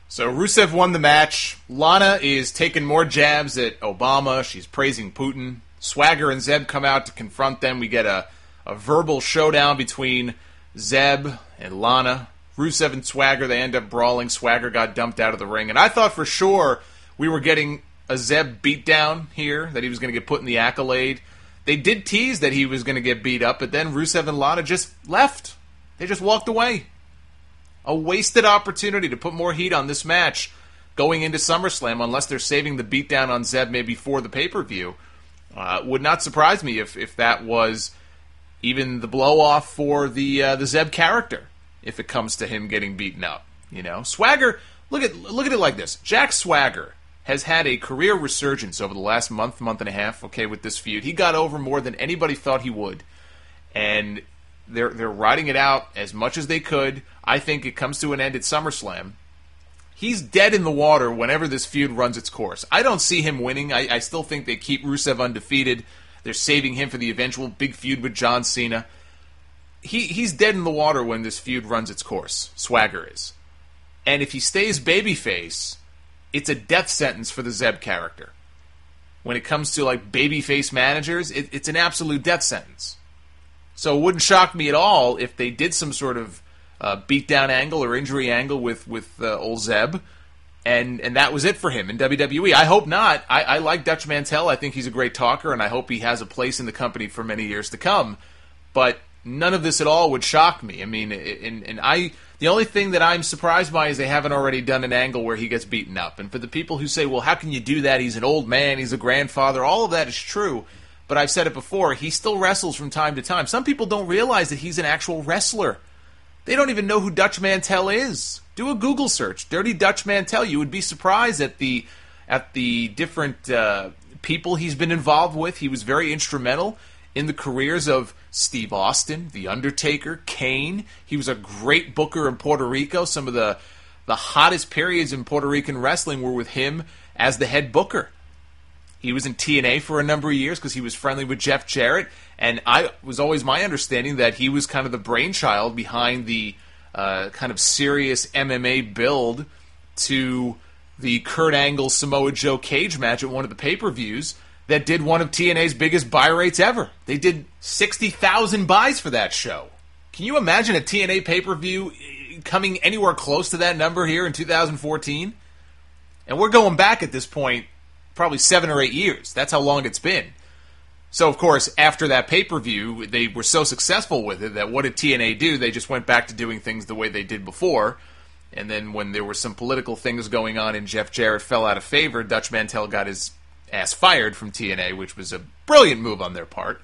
So Rusev won the match. Lana is taking more jabs at Obama. She's praising Putin. Swagger and Zeb come out to confront them. We get a verbal showdown between Zeb and Lana. Rusev and Swagger, they end up brawling. Swagger got dumped out of the ring. And I thought for sure we were getting a Zeb beatdown here, that he was going to get put in the accolade. They did tease that he was going to get beat up, but then Rusev and Lana just left. They just walked away. A wasted opportunity to put more heat on this match going into SummerSlam, unless they're saving the beatdown on Zeb maybe for the pay-per-view. Would not surprise me if that was even the blow-off for the Zeb character, if it comes to him getting beaten up. You know, Swagger, look at it like this. Jack Swagger has had a career resurgence over the last month and a half, okay, with this feud. He got over more than anybody thought he would. And they're riding it out as much as they could. I think it comes to an end at SummerSlam. He's dead in the water whenever this feud runs its course. I don't see him winning. I still think they keep Rusev undefeated. They're saving him for the eventual big feud with John Cena. He's dead in the water when this feud runs its course. Swagger is. And if he stays babyface, it's a death sentence for the Zeb character. When it comes to like babyface managers, it's an absolute death sentence. So it wouldn't shock me at all if they did some sort of beatdown angle or injury angle with old Zeb, and that was it for him in WWE. I hope not. I like Dutch Mantel. I think he's a great talker, and I hope he has a place in the company for many years to come. But none of this at all would shock me. I mean, the only thing that I'm surprised by is they haven't already done an angle where he gets beaten up. And for the people who say, well, how can you do that? He's an old man. He's a grandfather. All of that is true. But I've said it before, he still wrestles from time to time. Some people don't realize that he's an actual wrestler. They don't even know who Dutch Mantel is. Do a Google search, Dirty Dutch Mantel. You would be surprised at the different people he's been involved with. He was very instrumental in the careers of Steve Austin, The Undertaker, Kane. He was a great booker in Puerto Rico. Some of the hottest periods in Puerto Rican wrestling were with him as the head booker. He was in TNA for a number of years because he was friendly with Jeff Jarrett, and I was always my understanding that he was kind of the brainchild behind the kind of serious MMA build to the Kurt Angle Samoa Joe cage match at one of the pay-per-views that did one of TNA's biggest buy rates ever. They did 60,000 buys for that show. Can you imagine a TNA pay-per-view coming anywhere close to that number here in 2014? And we're going back at this point probably 7 or 8 years. That's how long it's been. So, of course, after that pay-per-view, they were so successful with it that what did TNA do? They just went back to doing things the way they did before. And then when there were some political things going on and Jeff Jarrett fell out of favor, Dutch Mantel got his ass fired from TNA, which was a brilliant move on their part.